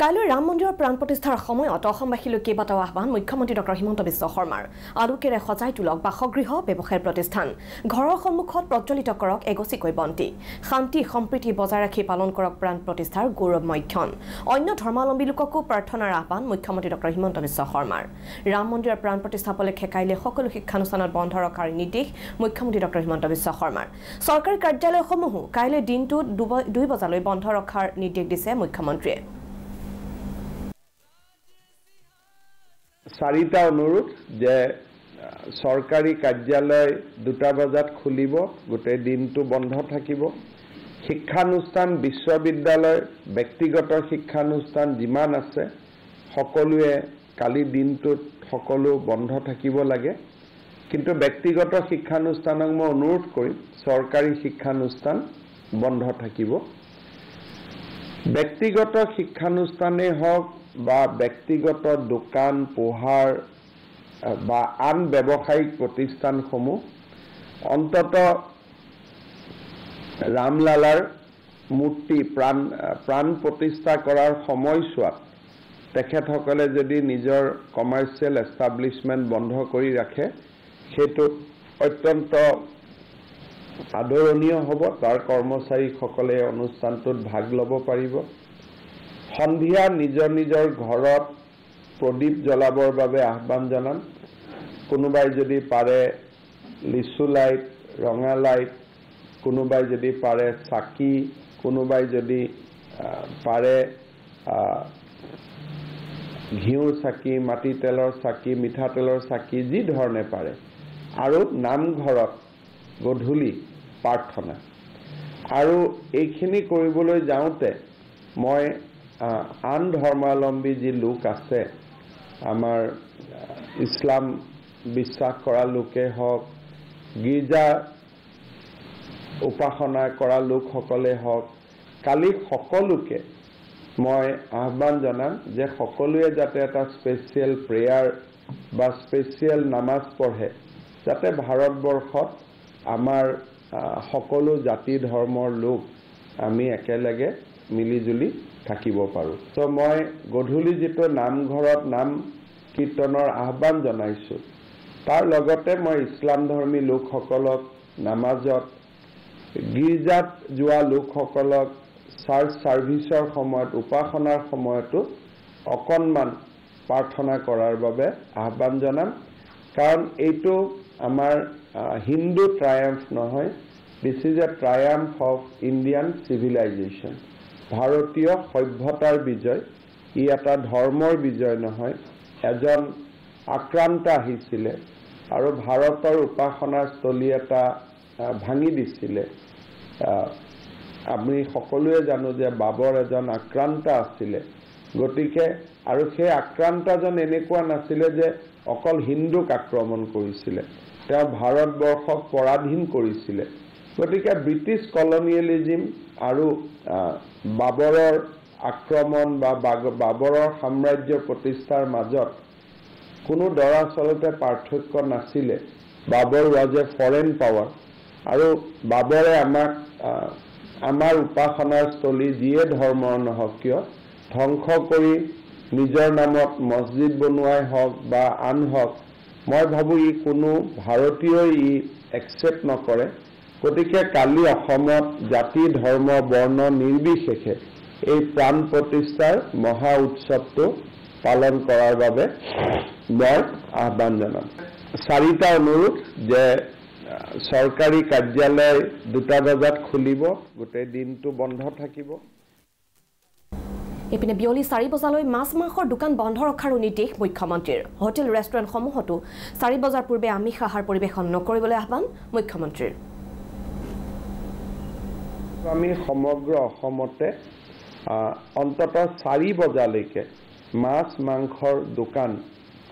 কাইলৈ ৰাম মন্দিৰৰ প্ৰাণ প্ৰতিষ্ঠাৰ সময়ত অসমবাসীলৈ কেইবাটাও আহ্বান মুখ্যমন্ত্ৰী ডক্টৰ হিমন্ত বিশ্ব শৰ্মাৰ আলোকেৰে সজাই তোলক বাসগৃহ ব্যৱসায়ৰ প্ৰতিষ্ঠান ঘৰৰ সন্মুখত প্ৰজ্বলিত কৰক এগছিকৈ বন্তি শান্তি সম্প্ৰীতি বজাই ৰাখি পালন কৰক প্ৰাণ প্ৰতিষ্ঠাৰ গৌৰৱময় ক্ষণ অন্য ধৰ্মাৱলম্বী লোককো প্ৰাৰ্থনাৰ আহ্বান মুখ্যমন্ত্ৰী ডক্টৰ হিমন্ত বিশ্ব শৰ্মাৰ ৰাম মন্দিৰৰ প্ৰাণ প্ৰতিষ্ঠা উপলক্ষে কাইলৈ সকলো শিক্ষানুষ্ঠানত বন্ধ ৰখাৰ নিৰ্দেশ মুখ্যমন্ত্ৰী ডক্টৰ হিমন্ত বিশ্ব শৰ্মাৰ চৰকাৰী কাৰ্যালয়সমূহো কাইলৈ দিনটো 2 বজালৈ বন্ধ ৰখাৰ নিৰ্দেশ দিছে মুখ্যমন্ত্ৰীয়ে চাৰিটা অনুৰোধ যে সরকারি কার্যালয় 2টা বজাত খুলিব গোটেই দিনটো বন্ধ থাকিব শিক্ষানুষ্ঠান বিশ্ববিদ্যালয় ব্যক্তিগত শিক্ষানুষ্ঠান যিমান আছে সকলোৱে কালি দিনটোত সকলো বন্ধ থাকিব লাগে কিন্তু ব্যক্তিগত শিক্ষানুষ্ঠানক মই অনুৰোধ কৰিম সৰকাৰি শিক্ষানুষ্ঠান বন্ধ থাকিব ব্যক্তিগত শিক্ষানুষ্ঠানে হওক বা ব্যক্তিগত দোকান পোহাৰ বা আন ব্যৱসায়িক প্ৰতিষ্ঠানসমূহ অন্তত ৰামলালাৰ মূৰ্তি প্ৰাণ প্ৰতিষ্ঠা কৰাৰ সময়ছোৱাত তেখেতসকলে যদি নিজৰ কমাৰ্চিয়েল এষ্টাব্লিশমেণ্ট বন্ধ কৰি ৰাখে সেইটো অত্যন্ত আদৰণীয় হ'ব তাৰ কৰ্মচাৰীসকলে অনুষ্ঠানটোত ভাগ ল'ব পাৰিব সন্ধিয়া নিজৰ নিজৰ ঘৰত প্ৰদীপ জ্বলাবৰ বাবে আহ্বান জনাম কোনোবাই যদি পাৰে লিচু লাইট ৰঙা লাইট কোনোবাই যদি পাৰে চাকি কোনোবাই যদি পাৰে ঘিউৰ চাকি মাটি তেলৰ চাকি মিঠা তেলৰ চাকি যি ধৰণে পাৰে আৰু নামঘৰত গধূলি প্ৰাৰ্থনা আৰু এইখিনি কৰিবলৈ যাওঁতে মই আন ধৰ্মাৱলম্বী যি লোক আছে আমাৰ ইছলাম বিশ্বাস কৰা লোকে হওক গীৰ্জা উপাসনা কৰা লোকসকলে হওক কালি সকলোকে মই আহ্বান জনাম যে সকলোৱে যাতে এটা স্পেচিয়েল প্ৰেয়াৰ বা স্পেচিয়েল নামাজ পঢ়ে যাতে ভাৰতবৰ্ষত আমাৰ সকলো জাতি ধৰ্মৰ লোক আমি একেলগে মিলিজুলি থাকিব পাৰো তো মই গধূলি যেটো নামঘৰত নাম কীৰ্তনৰ আহ্বান জনাইছো তাৰ লগতে মই ইছলাম ধৰ্মী লোকসকলক নামাজত গীৰ্জাত যোৱা লোকসকলক চাৰ্চ সাৰ্ভিসৰ সময়ত উপাসনাৰ সময়তো অকণমান প্ৰাৰ্থনা কৰাৰ বাবে আহ্বান জনাম কাৰণ এইটো আমাৰ হিন্দু ট্ৰায়াম্ফ নহয় this is a triumph of Indian civilisation ভাৰতীয় সভ্যতাৰ বিজয় ই এটা ধৰ্মৰ বিজয় নহয় এজন আক্ৰান্ত আহিছিল আৰু ভাৰতৰ উপাসনাৰ স্থলী এটা ভাঙি দিছিল আমি সকলোৱে জানো যে বাবৰ এজন আক্ৰান্ত আছিল গতিকে আৰু সেই আক্ৰান্তজন এনেকুৱা নাছিল যে অকল হিন্দুক আক্ৰমণ কৰিছিল তেওঁ ভাৰতবৰ্ষক পৰাধীন কৰিছিল গতিকে ব্ৰিটিছ কলনিয়েলিজম আৰু বাবৰৰ আক্ৰমণ বা বাবৰৰ সাম্ৰাজ্য প্ৰতিষ্ঠাৰ মাজত কোনো দৰাচলতে পাৰ্থক্য নাছিল বাবৰ ওয়াজ এ ফৰেন পাৱাৰ আৰু বাবৰে আমাৰ উপাসনাৰ স্থলী যিয়ে ধৰ্মৰ নহওক কিয় ধ্বংস কৰি নিজৰ নামত মছজিদ বনোৱাই হওক বা আন হওক মই ভাবো ই কোনো ভাৰতীয়ই ই একচেপ্ট নকৰে গতিকে কালি অসমত জাতি ধৰ্ম বৰ্ণ নিৰ্বিশেষে এই প্ৰাণ প্ৰতিষ্ঠাৰ মহা উৎসৱটো পালন কৰাৰ বাবে মই আহ্বান জনাম চাৰিটা অনুৰোধ যে সরকারি কার্যালয় 2টা বজাত খুলিব গোটেই দিনটো বন্ধ থাকিব এপিনে বিয়লি 4 বজালৈ মাছ মাংসৰ দোকান বন্ধ ৰখাৰ নিৰ্দেশ মুখ্যমন্ত্ৰীৰ হোটেল ৰেষ্টুৰেণ্ট সমূহতো 4 বজাৰ পূৰ্বে আমিষ আহাৰ পৰিবেশন নকৰিবলৈ আহ্বান মুখ্যমন্ত্ৰীৰ আমি সমগ্ৰ অসমতে অন্তত 4 বজালৈকে মাছ মাংসৰ দোকান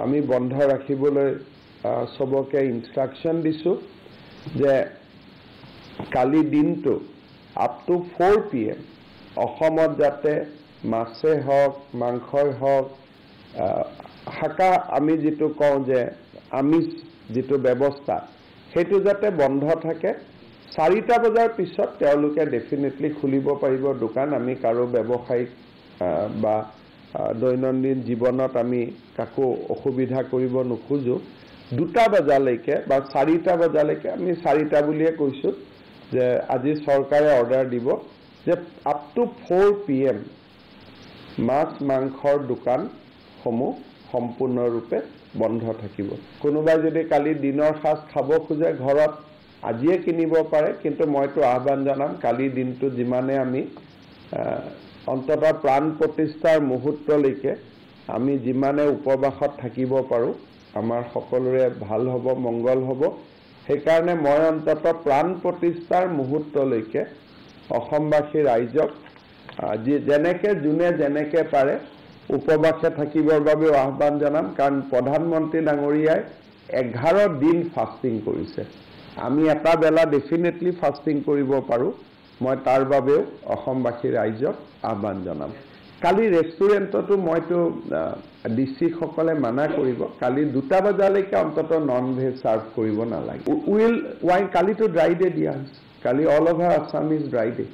আমি বন্ধ ৰাখিবলৈ সবকে ইনষ্ট্ৰাকশন দিছো যে কালি দিনটো আপ টু 4 PM অসমত যাতে মাছে হওক মাংসই হওক হাকা আমি যেটো কওঁ যে আমিষ যেটো ব্যৱস্থা সেইটো যাতে বন্ধ থাকে 4টা বজাৰ পিছত তেওঁলোকে ডেফিনেটলি খুলিব পাৰিব দোকান আমি কাৰো ব্যৱসায়িক বা দৈনন্দিন জীৱনত আমি কাকো অসুবিধা কৰিব নোখোজো 2টা বজালৈকে বা 4টা বজালৈকে আমি 4টা বুলিয়ে কৈছোঁ যে আজি চৰকাৰে অৰ্ডাৰ দিব যে আপ টু 4 PM মাছ মাংসৰ দোকানসমূহ সম্পূৰ্ণৰূপে বন্ধ থাকিব কোনোবাই যদি কালি দিনৰ সাজ খাব খোজে ঘৰত আজিয়ে কিনিব পাৰে কিন্তু মইতো আহ্বান জনাম কালি দিনটো যিমানে আমি অন্ততঃ প্ৰাণ প্ৰতিষ্ঠাৰ মুহূৰ্তলৈকে আমি যিমানে উপবাসত থাকিব পাৰোঁ আমাৰ সকলোৰে ভাল হ'ব মংগল হ'ব সেইকাৰণে মই অন্ততঃ প্ৰাণ প্ৰতিষ্ঠাৰ মুহূৰ্তলৈকে অসমবাসী ৰাইজক যেনেকে যোনে যেনেকে পাৰে উপবাসে থাকিবৰ বাবে আহ্বান জনাম কাৰণ প্ৰধানমন্ত্ৰী ডাঙৰীয়াই 11 দিন ফাস্টিং কৰিছে আমি এটা বেলা ডেফিনেটলি ফাস্টিং কৰিব পাৰোঁ মই তাৰ বাবেও অসমবাসী ৰাইজক আহ্বান জনাম কালি ৰেষ্টুৰেণ্টতো মইতো ডিসি সকলে মানা কৰিব কালি 2টা বজালৈকে অন্তত নন ভেজ সাৰ্ভ কৰিব নালাগে উইল ওয়াই কালিতো ড্ৰাই ডে দিয়া হৈছে কালি all over Assam is dry day